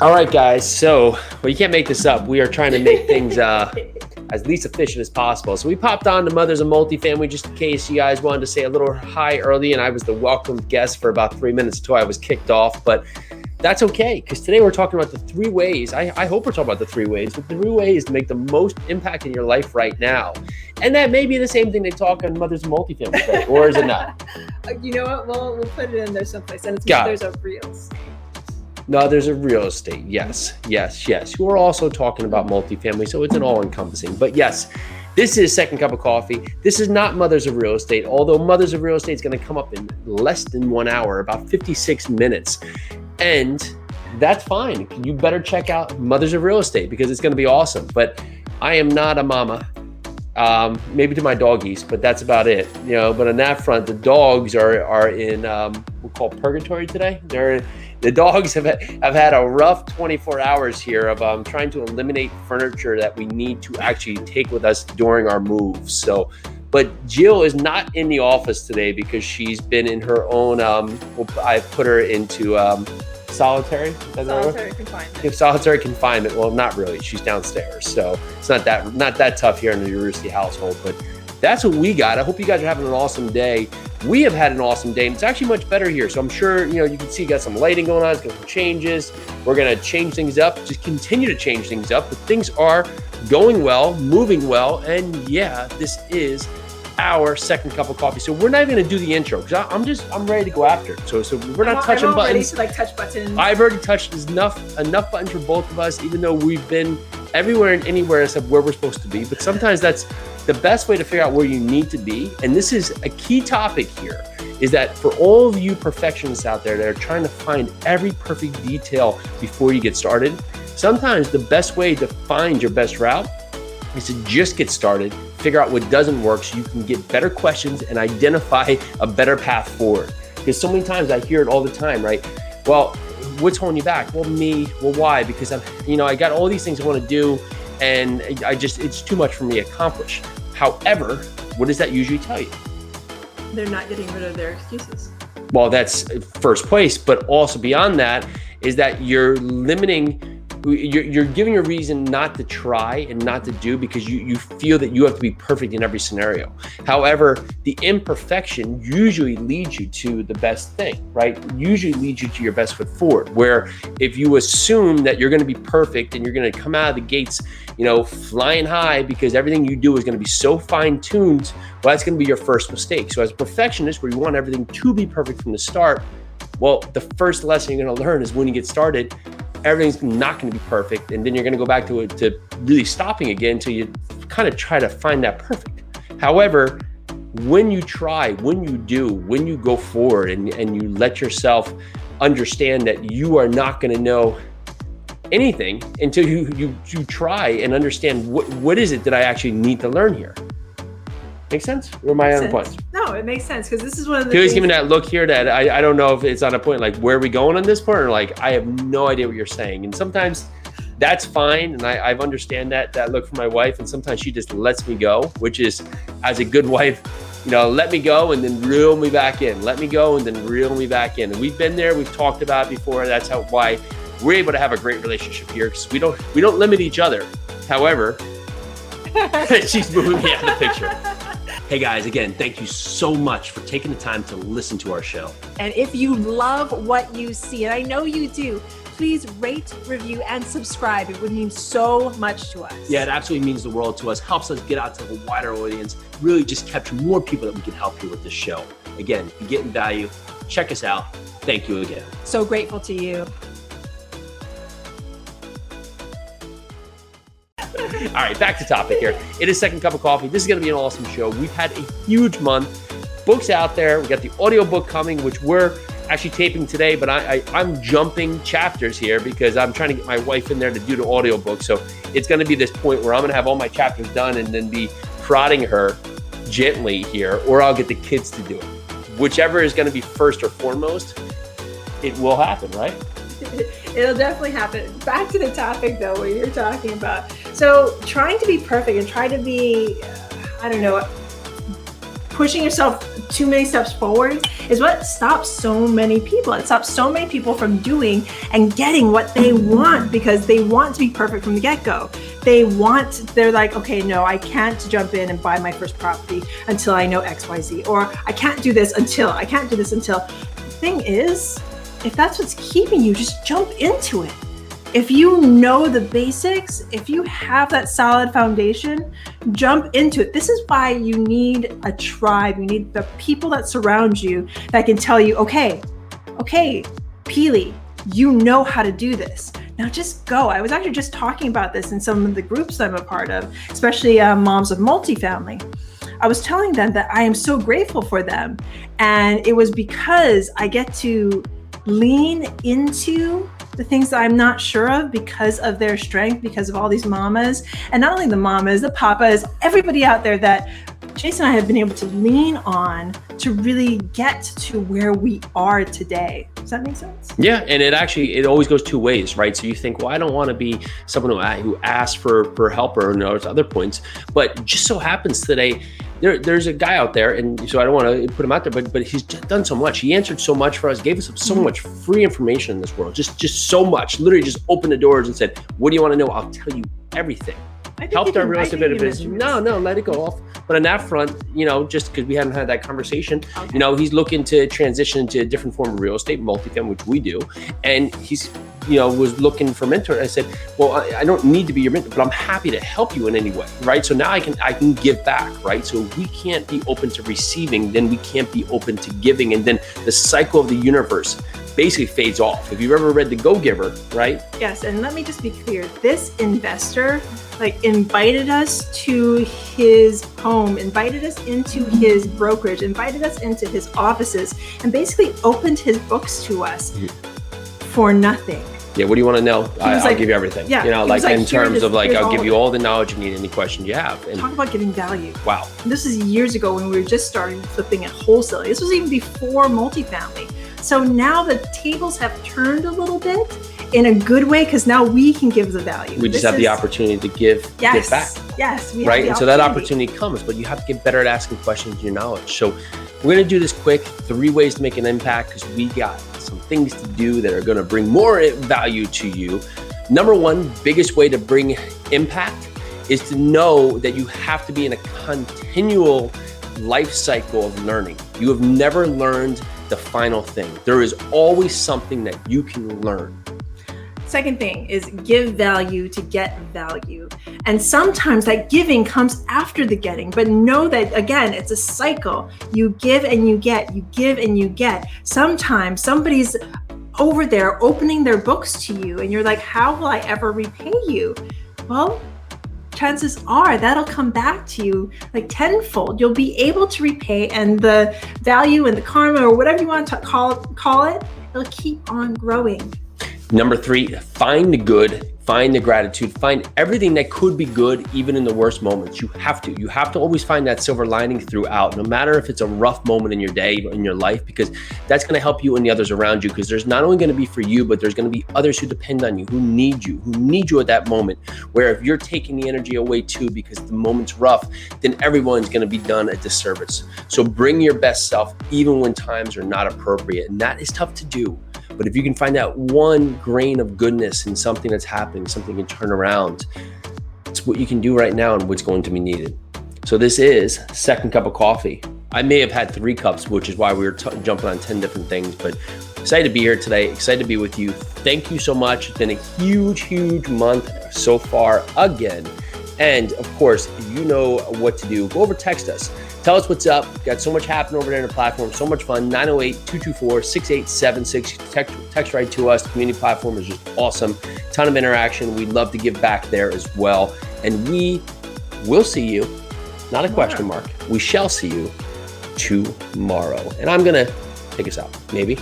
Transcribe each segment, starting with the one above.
All right, guys. So, you can't make this up. We are trying to make things as least efficient as possible. So we popped on to Mothers of Multifamily just in case you guys wanted to say a little hi early, and I was the welcomed guest for about 3 minutes until I was kicked off. But that's okay, because today we're talking about the 3 ways. I hope we're talking about the 3 ways, the 3 ways to make the most impact in your life right now. And that may be the same thing they talk on Mothers of Multifamily today, or is it not? You know what? We'll put it in there someplace, and it's Mothers of Real Estate. No, there's a real estate. Yes. We're also talking about multifamily, so it's an all-encompassing. But yes, this is Second Cup of Coffee. This is not Mothers of Real Estate, although Mothers of Real Estate is going to come up in less than 1 hour, about 56 minutes. And that's fine. You better check out Mothers of Real Estate because it's going to be awesome. But I am not a mama. Maybe to my doggies, but that's about it. But on that front, the dogs are in we'll call purgatory today. The dogs have had a rough 24 hours here of trying to eliminate furniture that we need to actually take with us during our moves. So, but Jill is not in the office today because she's been in her own. I put her into solitary confinement. Solitary confinement. Well, not really. She's downstairs, so it's not that tough here in the Uruski household. But that's what we got. I hope you guys are having an awesome day. We have had an awesome day, and it's actually much better here. So I'm sure you can see got some lighting going on. It's got some changes. We're gonna change things up. Just continue to change things up. But things are going well, moving well, and yeah, this is our Second Cup of Coffee. So we're not even gonna do the intro because I'm ready to go after it. So we're not touching buttons. Ready to touch buttons. I've already touched enough buttons for both of us, even though we've been everywhere and anywhere except where we're supposed to be. But sometimes that's the best way to figure out where you need to be. And this is a key topic here, is that for all of you perfectionists out there that are trying to find every perfect detail before you get started, sometimes the best way to find your best route is to just get started, figure out what doesn't work so you can get better questions and identify a better path forward. Because so many times I hear it all the time, right? Well, what's holding you back? Well, me. Well, why? Because I got all these things I want to do, and it's too much for me to accomplish. However, what does that usually tell you? They're not getting rid of their excuses. Well, that's first place, but also beyond that is that you're giving a reason not to try and not to do because you feel that you have to be perfect in every scenario. However, the imperfection usually leads you to the best thing, right? Usually leads you to your best foot forward, where if you assume that you're going to be perfect and you're going to come out of the gates, flying high because everything you do is going to be so fine-tuned, well, that's going to be your first mistake. So as a perfectionist, where you want everything to be perfect from the start, well, the first lesson you're going to learn is when you get started, everything's not going to be perfect, and then you're going to go back to really stopping again until you kind of try to find that perfect. However, when you try, when you do, when you go forward and you let yourself understand that you are not going to know anything until you try and understand what is it that I actually need to learn here. Make sense? Or am I on point? No, it makes sense because this is one of the things. Giving that look here that I don't know if it's on a point like where are we going on this point, or like I have no idea what you're saying. And sometimes that's fine, and I understand that look from my wife, and sometimes she just lets me go, which is, as a good wife, let me go and then reel me back in. Let me go and then reel me back in. And we've been there. We've talked about it before. That's why we're able to have a great relationship here, because we don't limit each other. However, she's moving me out of the picture. Hey guys, again, thank you so much for taking the time to listen to our show. And if you love what you see, and I know you do, please rate, review, and subscribe. It would mean so much to us. Yeah, it absolutely means the world to us, helps us get out to a wider audience, really just capture more people that we can help here with this show. Again, if you're getting value, check us out. Thank you again. So grateful to you. All right, back to topic here. It is Second Cup of Coffee. This is going to be an awesome show. We've had a huge month. Books out there. We got the audiobook coming, which we're actually taping today, but I'm jumping chapters here because I'm trying to get my wife in there to do the audiobook. So it's going to be this point where I'm going to have all my chapters done and then be prodding her gently here, or I'll get the kids to do it. Whichever is going to be first or foremost, it will happen, right? It'll definitely happen. Back to the topic though, what you're talking about. So trying to be perfect and try to be, pushing yourself too many steps forward is what stops so many people. It stops so many people from doing and getting what they want, because they want to be perfect from the get-go. They're like, okay, no, I can't jump in and buy my first property until I know XYZ, or I can't do this until. The thing is, if that's what's keeping you, just jump into it. If you know the basics, if you have that solid foundation, jump into it. This is why you need a tribe. You need the people that surround you that can tell you, okay, Peely, you know how to do this. Now just go. I was actually just talking about this in some of the groups I'm a part of, especially moms of multifamily. I was telling them that I am so grateful for them. And it was because I get to lean into the things that I'm not sure of because of their strength, because of all these mamas, and not only the mamas, the papas, everybody out there that Jason and I have been able to lean on to really get to where we are today. Does that make sense? Yeah, and it always goes two ways, right? So you think, well, I don't want to be someone who asks for help or there's other points, but just so happens today, there's a guy out there, and so I don't want to put him out there, but he's just done so much. He answered so much for us, gave us so much free information in this world, just so much. Literally just opened the doors and said, what do you want to know? I'll tell you everything. Helped our real estate business. No, let it go off. But on that front, just because we haven't had that conversation, okay. He's looking to transition to a different form of real estate, multifamily, which we do. And he's, was looking for mentor. I said, well, I don't need to be your mentor, but I'm happy to help you in any way, right? So now I can give back, right? So if we can't be open to receiving, then we can't be open to giving. And then the cycle of the universe basically fades off. If you've ever read The Go-Giver, right? Yes, and let me just be clear. This investor invited us to his home, invited us into his brokerage, invited us into his offices, and basically opened his books to us for nothing. Yeah, what do you want to know? I'll give you everything. Yeah, in terms of I'll give you all the knowledge you need, any questions you have. And talk about giving value. Wow. And this is years ago when we were just starting flipping at wholesale. This was even before multifamily. So now the tables have turned a little bit in a good way, because now we can give the value. We just have the opportunity to give back. Yes, we right? And so that opportunity comes, but you have to get better at asking questions in your knowledge. So we're going to do this quick, 3 ways to make an impact, because we got some things to do that are going to bring more value to you. Number 1, biggest way to bring impact is to know that you have to be in a continual life cycle of learning. You have never learned the final thing. There is always something that you can learn. Second thing is give value to get value. And sometimes that giving comes after the getting, but know that, again, it's a cycle. You give and you get, you give and you get. Sometimes somebody's over there opening their books to you and you're like, how will I ever repay you? Well, chances are that'll come back to you tenfold. You'll be able to repay, and the value and the karma, or whatever you want to call it, it'll keep on growing. Number 3, find the good, find the gratitude, find everything that could be good, even in the worst moments. You have to always find that silver lining throughout, no matter if it's a rough moment in your day, in your life, because that's going to help you and the others around you, because there's not only going to be for you, but there's going to be others who depend on you, who need you at that moment, where if you're taking the energy away too, because the moment's rough, then everyone's going to be done a disservice. So bring your best self, even when times are not appropriate. And that is tough to do. But if you can find that one grain of goodness in something that's happening, something can turn around, it's what you can do right now and what's going to be needed. So this is second cup of coffee. I may have had 3 cups, which is why we were jumping on 10 different things, but excited to be here today, excited to be with you. Thank you so much. It's been a huge month so far again. And of course, you know what to do. Go over, text us. Tell us what's up. Got so much happening over there in the platform. So much fun. 908-224-6876. Text right to us. The community platform is just awesome. Ton of interaction. We'd love to give back there as well. And we will see you, not a question mark. We shall see you tomorrow. And I'm going to take us out. Maybe.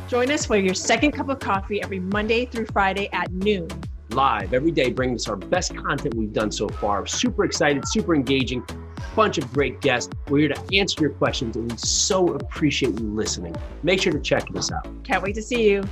Join us for your second cup of coffee every Monday through Friday at noon. Live every day, bringing us our best content we've done so far. Super excited, super engaging, bunch of great guests. We're here to answer your questions, and we so appreciate you listening. Make sure to check this out. Can't wait to see you.